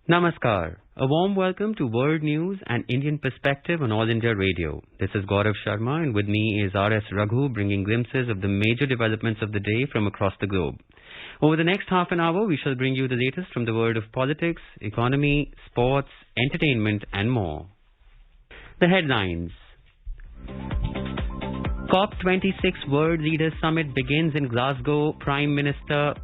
Namaskar. A warm welcome to World News and Indian Perspective on All India Radio. This is Gaurav Sharma and with me is R.S. Raghu bringing glimpses of the major developments of the day from across the globe. Over the next half an hour, we shall bring you the latest from the world of politics, economy, sports, entertainment and more. The headlines. COP26 World Leaders Summit begins in Glasgow. Prime Minister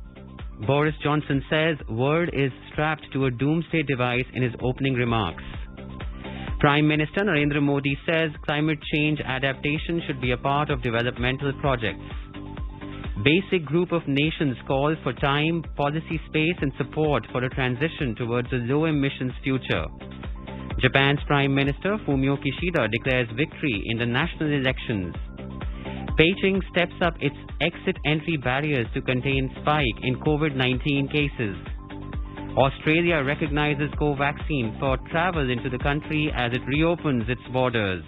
Boris Johnson says world is strapped to a doomsday device in his opening remarks. Prime Minister Narendra Modi says climate change adaptation should be a part of developmental projects. Basic group of nations call for time, policy space and support for a transition towards a low-emissions future. Japan's Prime Minister Fumio Kishida declares victory in the national elections. Beijing steps up its exit-entry barriers to contain spike in COVID-19 cases. Australia recognizes Covaxin for travel into the country as it reopens its borders.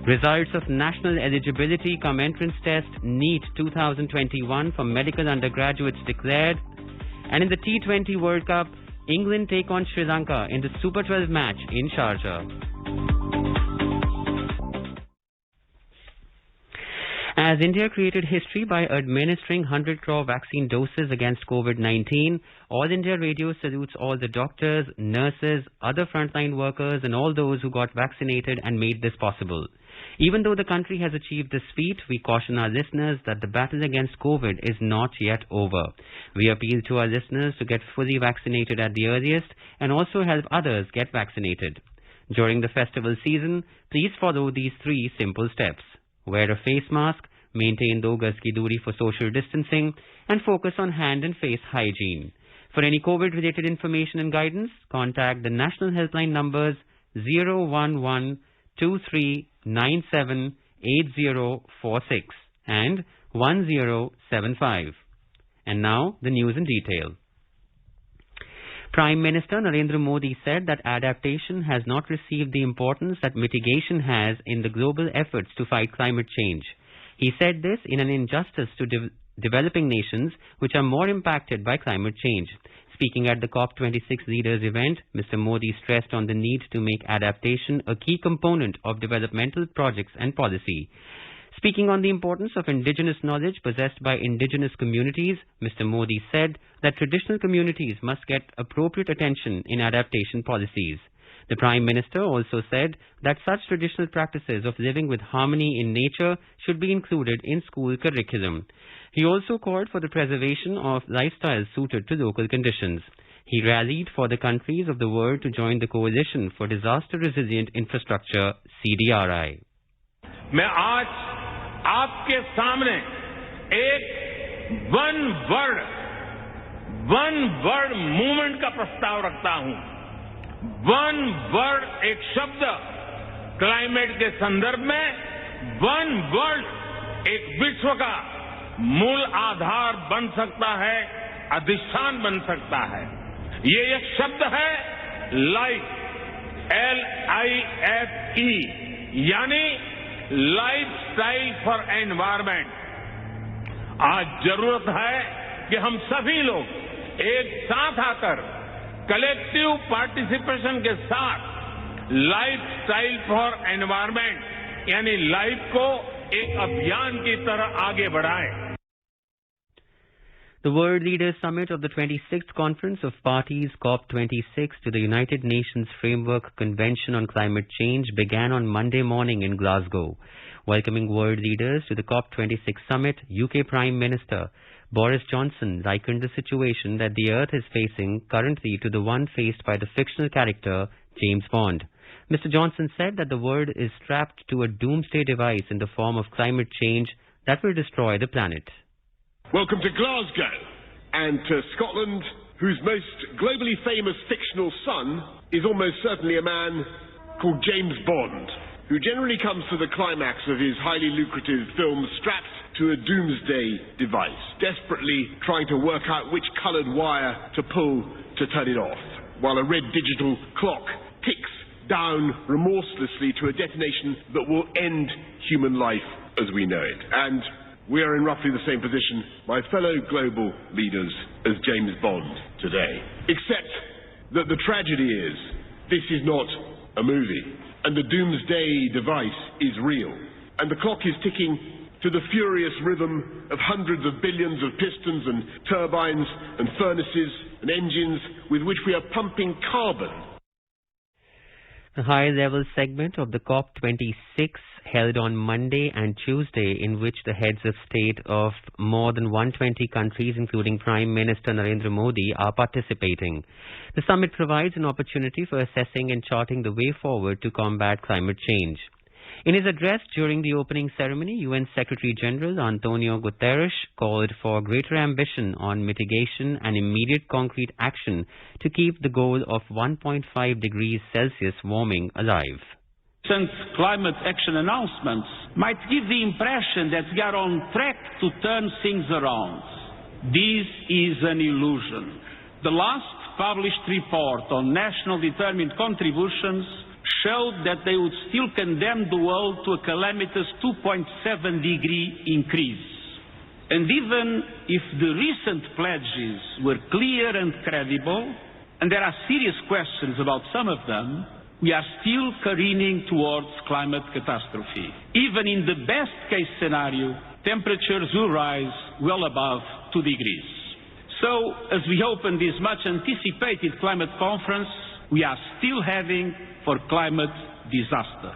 Results of National Eligibility Cum Entrance Test NEET 2021 for medical undergraduates declared. And in the T20 World Cup, England take on Sri Lanka in the Super 12 match in Sharjah. As India created history by administering 100 crore vaccine doses against COVID-19, All India Radio salutes all the doctors, nurses, other frontline workers and all those who got vaccinated and made this possible. Even though the country has achieved this feat, we caution our listeners that the battle against COVID is not yet over. We appeal to our listeners to get fully vaccinated at the earliest and also help others get vaccinated. During the festival season, please follow these 3 simple steps. Wear a face mask, maintain 2 gaz ki doori for social distancing, and focus on hand and face hygiene. For any COVID-related information and guidance, contact the national helpline numbers 011 2397 8046 and 1075. And now, the news in detail. Prime Minister Narendra Modi said that adaptation has not received the importance that mitigation has in the global efforts to fight climate change. He said this in an injustice to developing nations which are more impacted by climate change. Speaking at the COP26 leaders event, Mr. Modi stressed on the need to make adaptation a key component of developmental projects and policy. Speaking on the importance of indigenous knowledge possessed by indigenous communities, Mr. Modi said that traditional communities must get appropriate attention in adaptation policies. The Prime Minister also said that such traditional practices of living with harmony in nature should be included in school curriculum. He also called for the preservation of lifestyles suited to local conditions. He rallied for the countries of the world to join the Coalition for Disaster Resilient Infrastructure, CDRI. मैं आज आपके सामने एक one word movement का प्रस्ताव रखता हूं। One word एक शब्द क्लाइमेट के संदर्भ में वन वर्ल्ड एक विश्व का मूल आधार बन सकता है, अधिष्ठान बन सकता है। ये एक शब्द है लाइफ, LIFE, यानी लाइफस्टाइल फॉर एनवायरमेंट। आज जरूरत है कि हम सभी लोग एक साथ आकर कलेक्टिव पार्टिसिपेशन के साथ लाइफस्टाइल फॉर एनवायरमेंट यानी लाइफ को एक अभियान की तरह आगे बढ़ाएं। The World Leaders Summit of the 26th Conference of Parties COP26 to the United Nations Framework Convention on Climate Change began on Monday morning in Glasgow. Welcoming world leaders to the COP26 summit, UK Prime Minister Boris Johnson likened the situation that the Earth is facing currently to the one faced by the fictional character James Bond. Mr. Johnson said that the world is strapped to a doomsday device in the form of climate change that will destroy the planet. Welcome to Glasgow and to Scotland, whose most globally famous fictional son is almost certainly a man called James Bond, who generally comes to the climax of his highly lucrative films strapped to a doomsday device, desperately trying to work out which coloured wire to pull to turn it off, while a red digital clock ticks down remorselessly to a detonation that will end human life as we know it. And we are in roughly the same position, my fellow global leaders, as James Bond today. Except that the tragedy is this is not a movie, and the doomsday device is real, and the clock is ticking to the furious rhythm of hundreds of billions of pistons and turbines and furnaces and engines with which we are pumping carbon. A high-level segment of the COP26 held on Monday and Tuesday, in which the heads of state of more than 120 countries, including Prime Minister Narendra Modi, are participating. The summit provides an opportunity for assessing and charting the way forward to combat climate change. In his address during the opening ceremony, UN Secretary-General Antonio Guterres called for greater ambition on mitigation and immediate concrete action to keep the goal of 1.5 degrees Celsius warming alive. Recent climate action announcements might give the impression that we are on track to turn things around. This is an illusion. The last published report on national determined contributions showed that they would still condemn the world to a calamitous 2.7-degree increase. And even if the recent pledges were clear and credible, and there are serious questions about some of them, we are still careening towards climate catastrophe. Even in the best-case scenario, temperatures will rise well above 2 degrees. So, as we open this much-anticipated climate conference, we are still heading for climate disaster.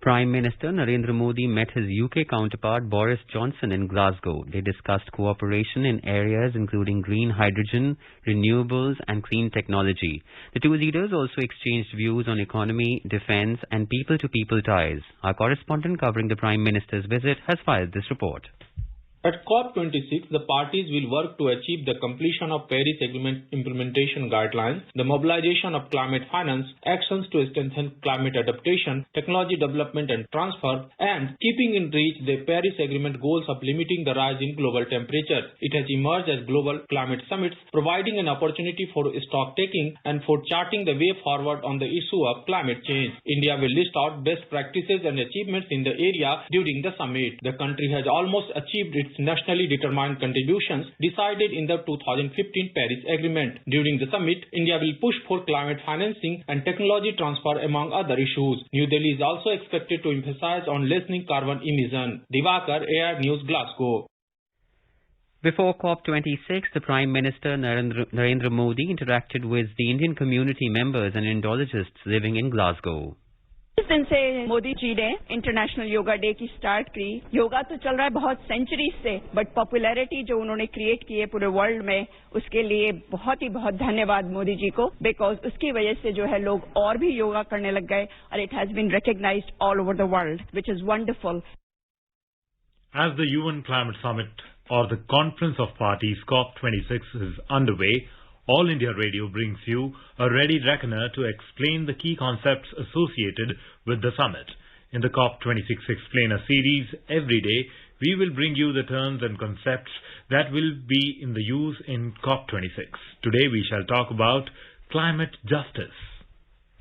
Prime Minister Narendra Modi met his UK counterpart Boris Johnson in Glasgow. They discussed cooperation in areas including green hydrogen, renewables and clean technology. The two leaders also exchanged views on economy, defence and people-to-people ties. Our correspondent covering the Prime Minister's visit has filed this report. At COP26, the parties will work to achieve the completion of Paris Agreement implementation guidelines, the mobilization of climate finance, actions to strengthen climate adaptation, technology development and transfer, and keeping in reach the Paris Agreement goals of limiting the rise in global temperature. It has emerged as global climate summits, providing an opportunity for stock-taking and for charting the way forward on the issue of climate change. India will list out best practices and achievements in the area during the summit. The country has almost achieved its nationally determined contributions decided in the 2015 Paris Agreement. During the summit, India will push for climate financing and technology transfer among other issues. New Delhi is also expected to emphasize on lessening carbon emission. Divakar, Air News, Glasgow. Before COP26, the Prime Minister Narendra Modi interacted with the Indian community members and Indologists living in Glasgow. इस दिन से मोदी जी ने international yoga day की start की। योगा तो चल रहा है बहुत सेंचुरीज से, बट पॉपुलैरिटी जो उन्होंने क्रिएट की है पूरे वर्ल्ड में, उसके लिए बहुत धन्यवाद मोदी जी को, बिकॉज उसकी वजह से जो है लोग और भी योगा करने लग गए और it has been recognised all over the world, which is wonderful. As the UN Climate Summit or the Conference of Parties COP26 is underway, All India Radio brings you a ready reckoner to explain the key concepts associated with the summit. In the COP26 Explainer series, every day we will bring you the terms and concepts that will be in the use in COP26. Today we shall talk about climate justice.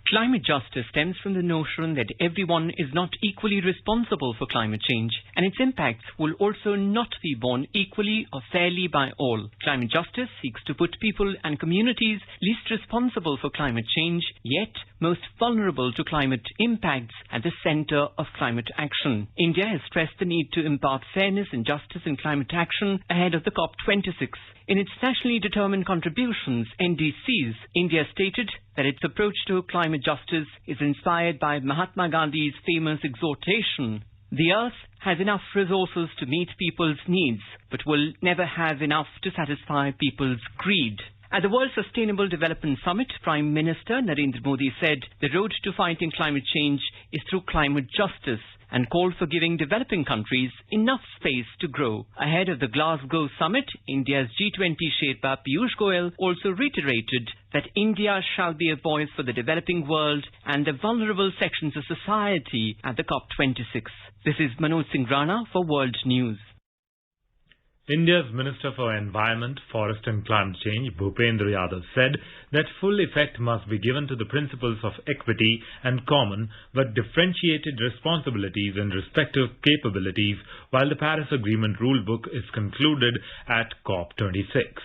Climate justice stems from the notion that everyone is not equally responsible for climate change, and its impacts will also not be borne equally or fairly by all. Climate justice seeks to put people and communities least responsible for climate change, yet most vulnerable to climate impacts, at the centre of climate action. India has stressed the need to impart fairness and justice in climate action ahead of the COP26. In its nationally determined contributions, NDCs, India stated that its approach to climate justice is inspired by Mahatma Gandhi's famous exhortation, "The earth has enough resources to meet people's needs, but will never have enough to satisfy people's greed." At the World Sustainable Development Summit, Prime Minister Narendra Modi said the road to fighting climate change is through climate justice, and called for giving developing countries enough space to grow. Ahead of the Glasgow summit, India's G20 Sherpa Piyush Goyal also reiterated that India shall be a voice for the developing world and the vulnerable sections of society at the COP26. This is Manoj Singh Rana for World News. India's Minister for Environment, Forest and Climate Change, Bhupendra Yadav, said that full effect must be given to the principles of equity and common but differentiated responsibilities and respective capabilities while the Paris Agreement rulebook is concluded at COP26.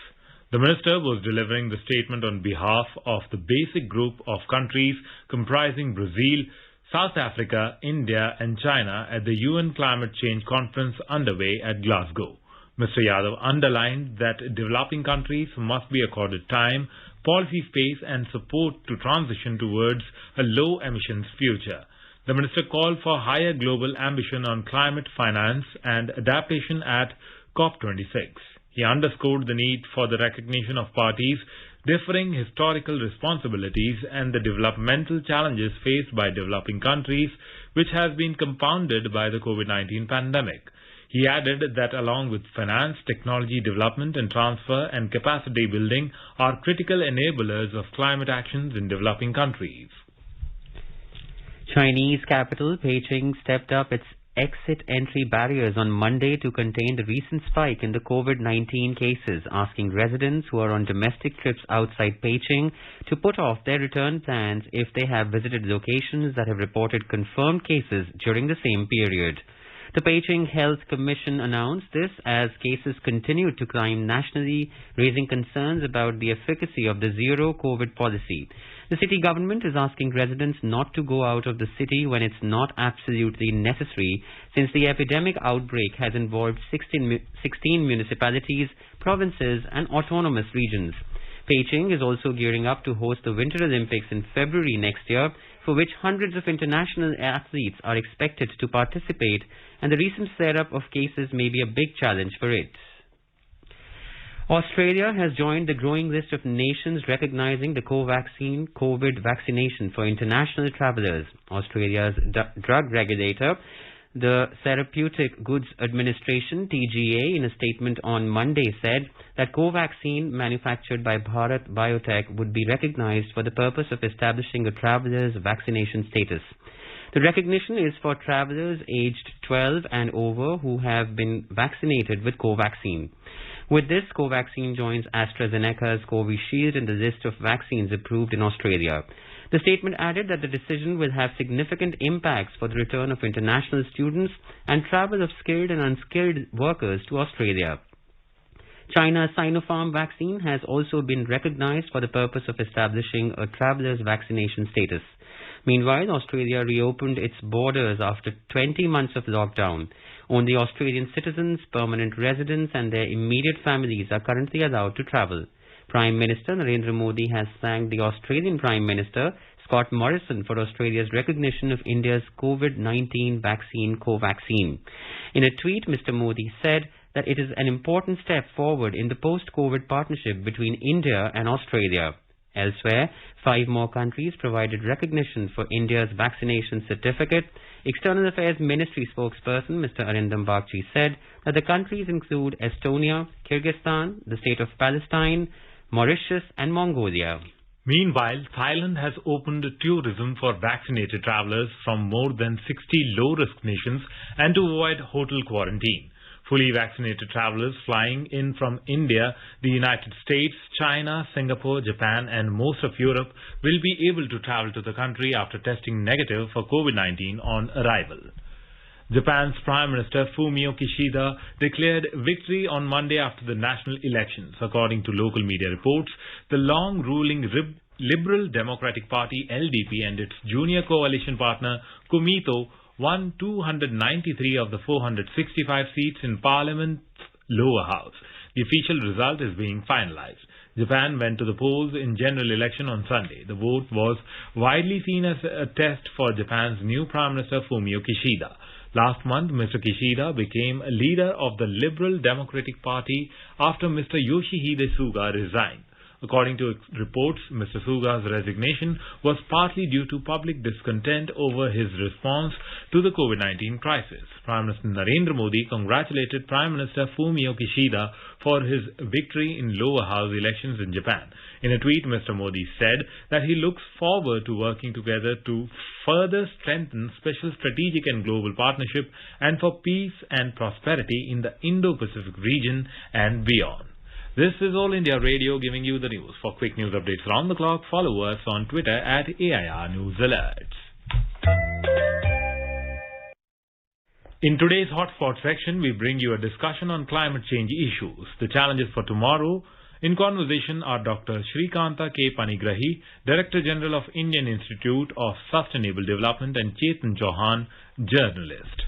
The minister was delivering the statement on behalf of the basic group of countries comprising Brazil, South Africa, India and China at the UN Climate Change Conference underway at Glasgow. Mr. Yadav underlined that developing countries must be accorded time, policy space and support to transition towards a low-emissions future. The minister called for higher global ambition on climate finance and adaptation at COP26. He underscored the need for the recognition of parties' differing historical responsibilities and the developmental challenges faced by developing countries, which has been compounded by the COVID-19 pandemic. He added that along with finance, technology development and transfer and capacity building are critical enablers of climate actions in developing countries. Chinese capital Beijing stepped up its exit-entry barriers on Monday to contain the recent spike in the COVID-19 cases, asking residents who are on domestic trips outside Beijing to put off their return plans if they have visited locations that have reported confirmed cases during the same period. The Beijing Health Commission announced this as cases continued to climb nationally, raising concerns about the efficacy of the zero-COVID policy. The city government is asking residents not to go out of the city when it's not absolutely necessary, since the epidemic outbreak has involved 16 municipalities, provinces and autonomous regions. Beijing is also gearing up to host the Winter Olympics in February next year, for which hundreds of international athletes are expected to participate, and the recent flare-up of cases may be a big challenge for it. Australia has joined the growing list of nations recognizing the Covaxin COVID vaccination for international travellers. Australia's drug regulator, the Therapeutic Goods Administration, TGA, in a statement on Monday said that Covaxin manufactured by Bharat Biotech would be recognized for the purpose of establishing a traveller's vaccination status. The recognition is for travellers aged 12 and over who have been vaccinated with Covaxin. With this, Covaxin joins AstraZeneca's Covishield in the list of vaccines approved in Australia. The statement added that the decision will have significant impacts for the return of international students and travel of skilled and unskilled workers to Australia. China's Sinopharm vaccine has also been recognized for the purpose of establishing a traveller's vaccination status. Meanwhile, Australia reopened its borders after 20 months of lockdown. Only Australian citizens, permanent residents and their immediate families are currently allowed to travel. Prime Minister Narendra Modi has thanked the Australian Prime Minister Scott Morrison for Australia's recognition of India's COVID-19 vaccine Covaxin. In a tweet, Mr. Modi said that it is an important step forward in the post-COVID partnership between India and Australia. Elsewhere, 5 more countries provided recognition for India's vaccination certificate. External Affairs Ministry spokesperson Mr. Arindam Bagchi said that the countries include Estonia, Kyrgyzstan, the state of Palestine, Mauritius and Mongolia. Meanwhile, Thailand has opened tourism for vaccinated travellers from more than 60 low-risk nations and to avoid hotel quarantine. Fully vaccinated travellers flying in from India, the United States, China, Singapore, Japan and most of Europe will be able to travel to the country after testing negative for COVID-19 on arrival. Japan's Prime Minister Fumio Kishida declared victory on Monday after the national elections. According to local media reports, the long-ruling Liberal Democratic Party LDP and its junior coalition partner Kumito won 293 of the 465 seats in Parliament's lower house. The official result is being finalized. Japan went to the polls in general election on Sunday. The vote was widely seen as a test for Japan's new Prime Minister Fumio Kishida. Last month, Mr. Kishida became a leader of the Liberal Democratic Party after Mr. Yoshihide Suga resigned. According to reports, Mr. Suga's resignation was partly due to public discontent over his response to the COVID-19 crisis. Prime Minister Narendra Modi congratulated Prime Minister Fumio Kishida for his victory in lower house elections in Japan. In a tweet, Mr. Modi said that he looks forward to working together to further strengthen special strategic and global partnership and for peace and prosperity in the Indo-Pacific region and beyond. This is All India Radio giving you the news. For quick news updates around the clock, follow us on Twitter at AIR News Alerts. In today's Hotspot section, we bring you a discussion on climate change issues, the challenges for tomorrow, In conversation are Dr. Shrikanta K. Panigrahi, Director General of Indian Institute of Sustainable Development, and Chetan Chauhan, journalist.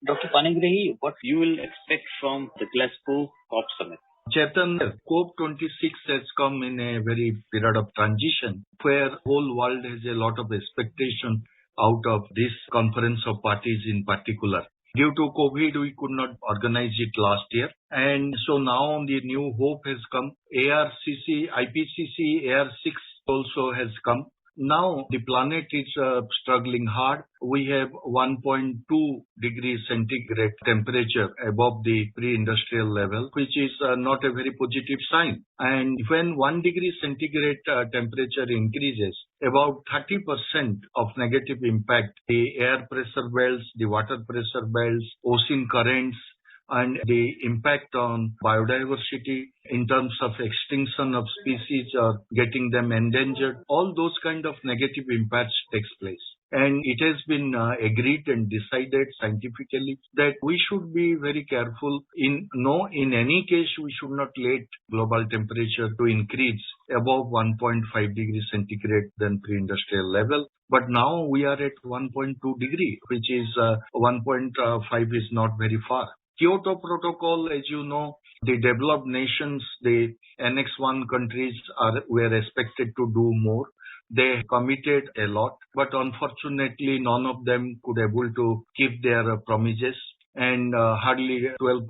Dr. Panigrahi, what you will expect from the Glasgow COP summit? Chetan, COP26 has come in a very period of transition where whole world has a lot of expectation out of this conference of parties in particular. Due to COVID, we could not organize it last year. And so now the new hope has come. IPCC AR6 also has come. Now the planet is struggling hard. We have 1.2 degrees centigrade temperature above the pre-industrial level, which is not a very positive sign. And when 1 degree centigrade temperature increases, about 30% of negative impact, the air pressure belts, the water pressure belts, ocean currents, and the impact on biodiversity in terms of extinction of species or getting them endangered, all those kind of negative impacts takes place. And it has been agreed and decided scientifically that we should be very careful. In any case, we should not let global temperature to increase above 1.5 degrees centigrade than pre-industrial level. But now we are at 1.2 degree, which is 1.5 is not very far. Kyoto Protocol, as you know, the developed nations, the Annex 1 countries were expected to do more. They committed a lot, but unfortunately none of them could able to keep their promises, and hardly 12%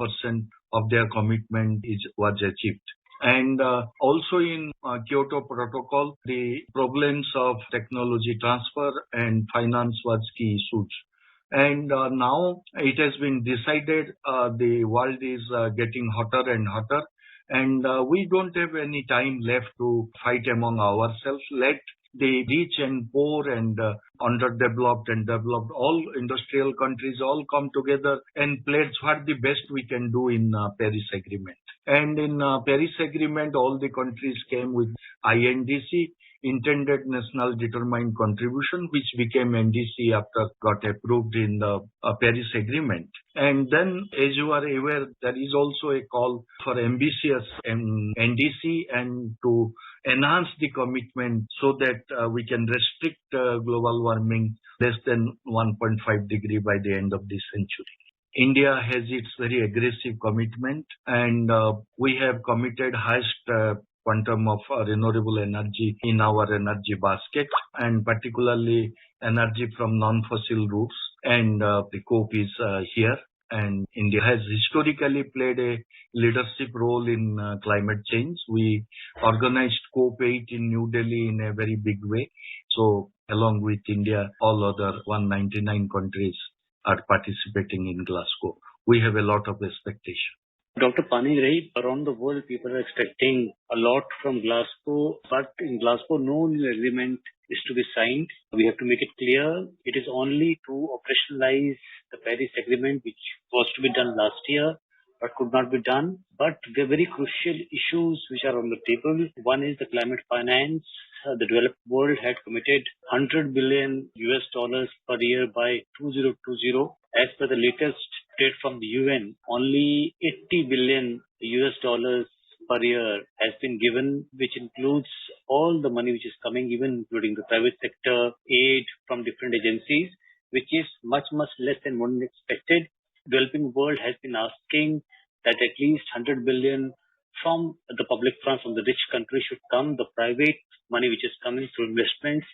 of their commitment was achieved. And also in Kyoto Protocol, the problems of technology transfer and finance was key issues. And now it has been decided the world is getting hotter and hotter, and we don't have any time left to fight among ourselves. Let the rich and poor and underdeveloped and developed, all industrial countries all come together and pledge what the best we can do in Paris Agreement. And in Paris Agreement, all the countries came with INDC, Intended National Determined Contribution, which became NDC after got approved in the Paris Agreement. And then, as you are aware, there is also a call for ambitious NDC and to enhance the commitment so that we can restrict global warming less than 1.5 degree by the end of this century. India has its very aggressive commitment, and we have committed highest quantum of renewable energy in our energy basket, and particularly energy from non-fossil routes. And the COP is here, and India has historically played a leadership role in climate change. We organized COP8 in New Delhi in a very big way. So along with India, all other 199 countries are participating in Glasgow. We have a lot of expectation. Dr. Panigrahi, around the world, people are expecting a lot from Glasgow, but in Glasgow, no new agreement is to be signed. We have to make it clear it is only to operationalize the Paris Agreement, which was to be done last year, but could not be done. But the very crucial issues which are on the table. One is the climate finance. The developed world had committed $100 billion per year by 2020. As per the latest update from the UN, only $80 billion per year has been given, which includes all the money which is coming, even including the private sector aid from different agencies, which is much, much less than one expected. Developing world has been asking that at least $100 billion from the public funds from the rich countries should come. The private money which is coming through investments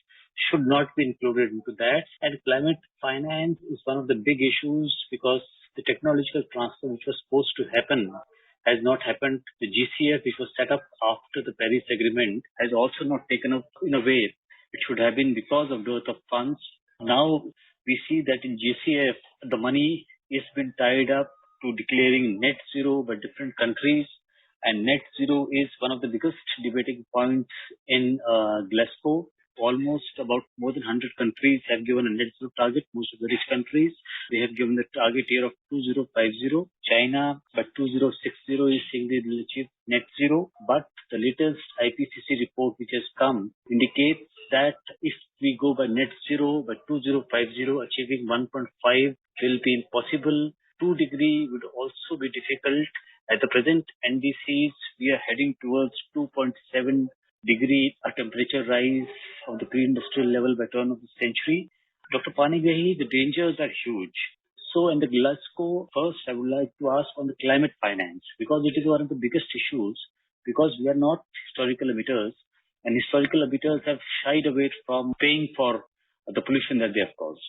should not be included into that. And climate finance is one of the big issues because the technological transfer which was supposed to happen has not happened. The GCF, which was set up after the Paris Agreement, has also not taken up in a way it should have been because of dearth of funds. Now we see that in GCF, the money is been tied up to declaring net zero by different countries. And net zero is one of the biggest debating points in Glasgow. Almost about more than 100 countries have given a net zero target, most of the rich countries. They have given the target year of 2050. China, by 2060 is saying they will achieve net zero. But the latest IPCC report which has come indicates that if we go by net zero by 2050, achieving 1.5 will be impossible. 2 degree would also be difficult. At the present NDCs, we are heading towards 2.7 degree a temperature rise of the pre-industrial level by turn of the century. Dr. Panigrahi, the dangers are huge. So in the Glasgow, first I would like to ask on the climate finance, because it is one of the biggest issues, because we are not historical emitters, and historical emitters have shied away from paying for the pollution that they have caused.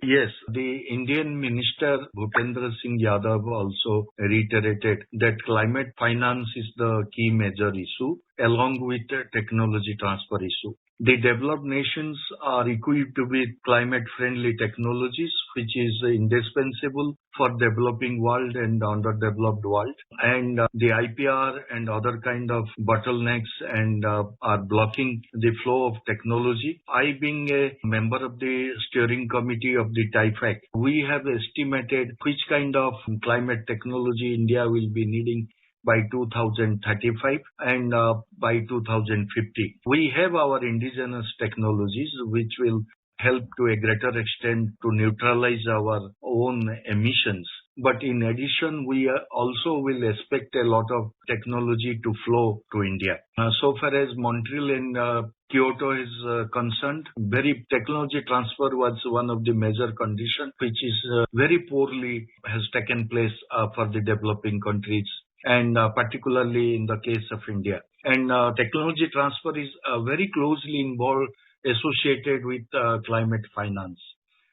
Yes, the Indian Minister Bhupendra Singh Yadav also reiterated that climate finance is the key major issue along with the technology transfer issue. The developed nations are equipped with climate-friendly technologies, which is indispensable for developing world and underdeveloped world. And the IPR and other kind of bottlenecks and are blocking the flow of technology. I, being a member of the steering committee of the TIFAC, we have estimated which kind of climate technology India will be needing by 2035 and by 2050. We have our indigenous technologies which will help to a greater extent to neutralize our own emissions. But in addition, we also will expect a lot of technology to flow to India. So far as Montreal and Kyoto is concerned, very technology transfer was one of the major conditions, which is very poorly has taken place for the developing countries, and particularly in the case of India. And technology transfer is very closely involved, associated with climate finance.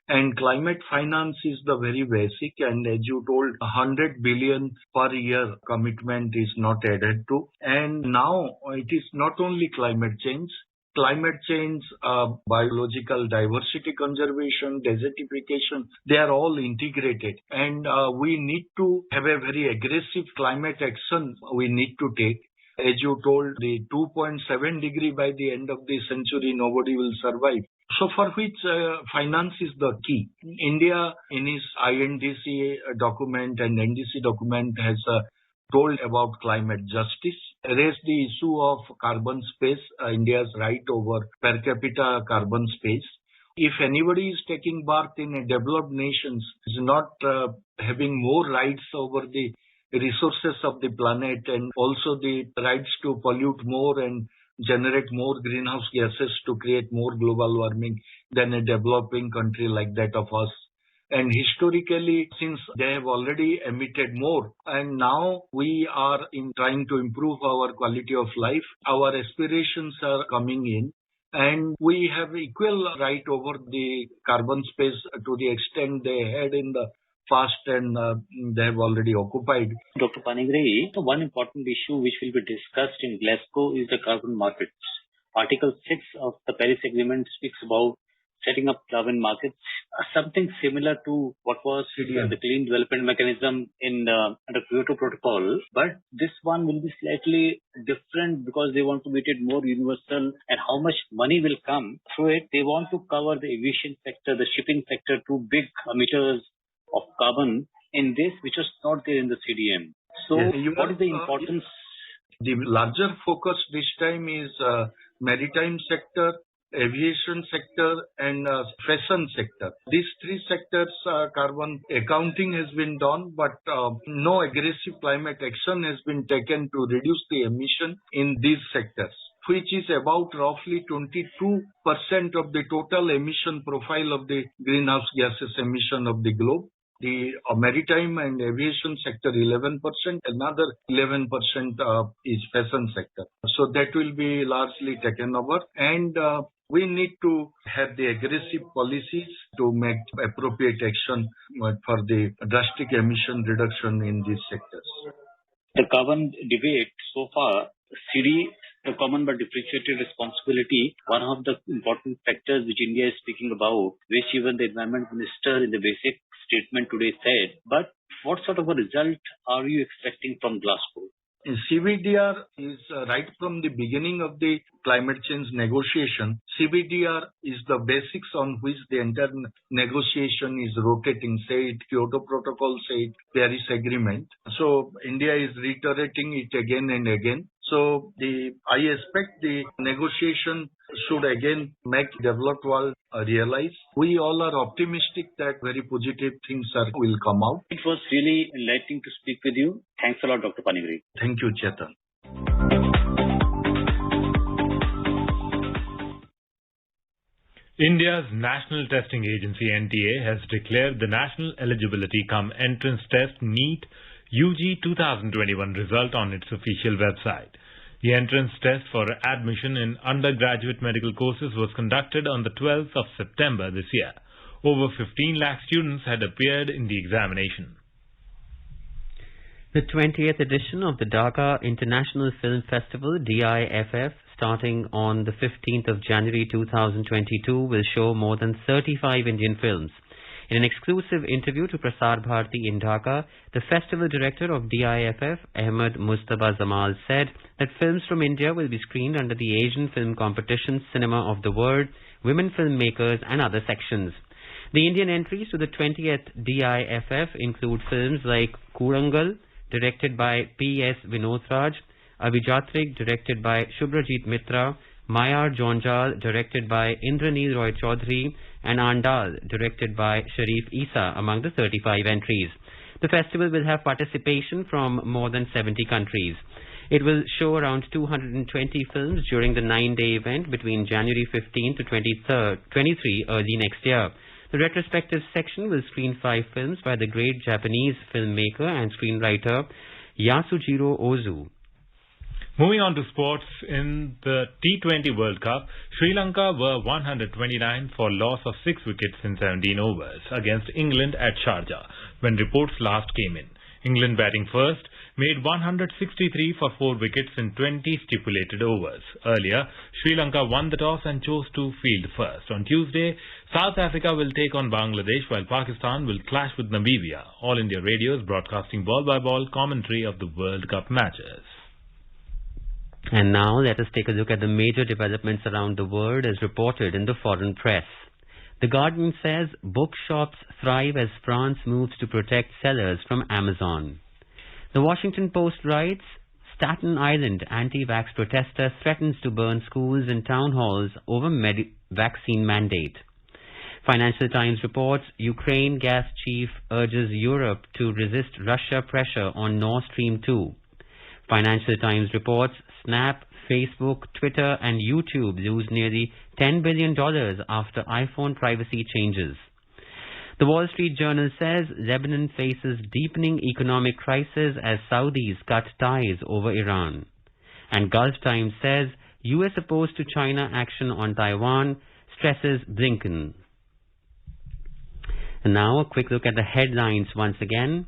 And climate finance is the very basic, and as you told, 100 billion per year commitment is not added to. And now it is not only climate change, biological diversity conservation, desertification, they are all integrated. And we need to have a very aggressive climate action we need to take. As you told, the 2.7 degree by the end of the century, nobody will survive. So for which finance is the key. India, in its INDC document and NDC document, has told about climate justice, raised the issue of carbon space, India's right over per capita carbon space. If anybody is taking birth in a developed nations, is not having more rights over the resources of the planet and also the rights to pollute more and generate more greenhouse gases to create more global warming than a developing country like that of us. And historically, since they have already emitted more, and now we are trying to improve our quality of life, our aspirations are coming in, and we have equal right over the carbon space to the extent they had in the past, and they have already occupied. Dr. Panigrahi, one important issue which will be discussed in Glasgow is the carbon markets. Article 6 of the Paris Agreement speaks about setting up carbon markets, something similar to what was the Clean Development Mechanism in the Kyoto Protocol. But this one will be slightly different because they want to make it more universal, and how much money will come through it. They want to cover the aviation sector, the shipping sector, two big emitters of carbon in this, which was not there in the CDM. So what is the importance? The larger focus this time is maritime sector, aviation sector, and fashion sector. These three sectors, carbon accounting has been done, but no aggressive climate action has been taken to reduce the emission in these sectors, which is about roughly 22% of the total emission profile of the greenhouse gases emission of the globe. The maritime and aviation sector 11%, another 11% is fashion sector. So that will be largely taken over, and we need to have the aggressive policies to make appropriate action for the drastic emission reduction in these sectors. The carbon debate so far, CD, the common but differentiated responsibility, one of the important factors which India is speaking about, which even the Environment Minister in the basic statement today said. But what sort of a result are you expecting from Glasgow? CBDR is right from the beginning of the climate change negotiation. CBDR is the basics on which the entire negotiation is rotating, say it Kyoto Protocol, say it Paris Agreement. So India is reiterating it again and again. So I expect the negotiation should again make developed world realize. We all are optimistic that very positive things will come out. It was really enlightening to speak with you. Thanks a lot, Dr. Panigri. Thank you, Chetan. India's National Testing Agency NTA has declared the National Eligibility cum Entrance Test NEET UG 2021 result on its official website. The entrance test for admission in undergraduate medical courses was conducted on the 12th of September this year. Over 15 lakh students had appeared in the examination. The 20th edition of the Dhaka International Film Festival, DIFF, starting on the 15th of January 2022, will show more than 35 Indian films. In an exclusive interview to Prasar Bharati in Dhaka, the festival director of DIFF, Ahmed Mustaba Zamal, said that films from India will be screened under the Asian Film Competition, Cinema of the World, Women Filmmakers and other sections. The Indian entries to the 20th DIFF include films like Kurangal, directed by P.S. Vinodhraj, Avijatrik, directed by Shubhrajit Mitra, Mayar Jonjal, directed by Indraneel Roy Chaudhary, and Andal, directed by Sharif Isa, among the 35 entries. The festival will have participation from more than 70 countries. It will show around 220 films during the 9-day event between January 15 to 23 early next year. The retrospective section will screen 5 films by the great Japanese filmmaker and screenwriter Yasujiro Ozu. Moving on to sports, in the T20 World Cup, Sri Lanka were 129 for loss of 6 wickets in 17 overs against England at Sharjah when reports last came in. England batting first made 163 for 4 wickets in 20 stipulated overs. Earlier, Sri Lanka won the toss and chose to field first. On Tuesday, South Africa will take on Bangladesh while Pakistan will clash with Namibia. All India Radio is broadcasting ball-by-ball commentary of the World Cup matches. And now let us take a look at the major developments around the world as reported in the foreign press. The Guardian says bookshops thrive as France moves to protect sellers from Amazon. The Washington Post writes, Staten Island anti-vax protester threatens to burn schools and town halls over vaccine mandate. Financial Times reports Ukraine gas chief urges Europe to resist Russia pressure on Nord Stream 2. Financial Times reports Snap, Facebook, Twitter and YouTube lose nearly $10 billion after iPhone privacy changes. The Wall Street Journal says Lebanon faces deepening economic crisis as Saudis cut ties over Iran. And Gulf Times says US opposed to China action on Taiwan, stresses Blinken. And now a quick look at the headlines once again.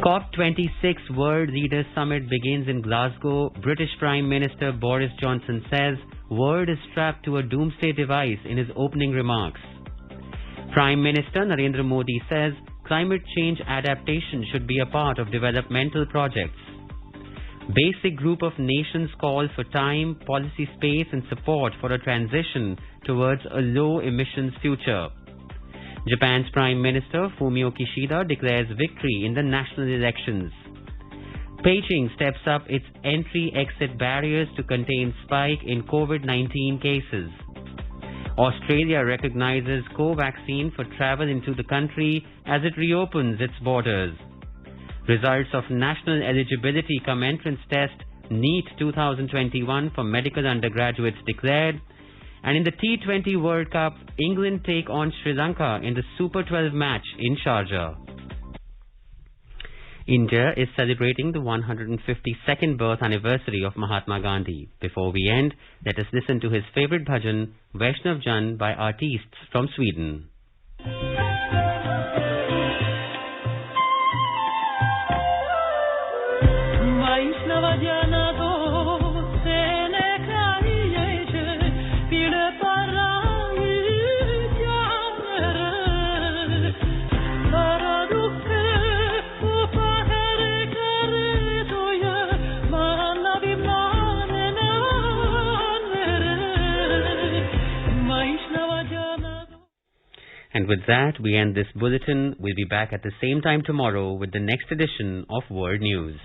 COP26 World Leaders Summit begins in Glasgow. British Prime Minister Boris Johnson says world is strapped to a doomsday device in his opening remarks. Prime Minister Narendra Modi says climate change adaptation should be a part of developmental projects. Basic group of nations call for time, policy space and support for a transition towards a low-emissions future. Japan's Prime Minister Fumio Kishida declares victory in the national elections. Beijing steps up its entry-exit barriers to contain spike in COVID-19 cases. Australia recognizes co-vaccine for travel into the country as it reopens its borders. Results of National Eligibility cum Entrance Test NEET 2021 for medical undergraduates declared. And in the T20 World Cup, England take on Sri Lanka in the Super 12 match in Sharjah. India is celebrating the 152nd birth anniversary of Mahatma Gandhi. Before we end, let us listen to his favorite bhajan, Vaishnav Jan, by artists from Sweden. And with that, we end this bulletin. We'll be back at the same time tomorrow with the next edition of World News.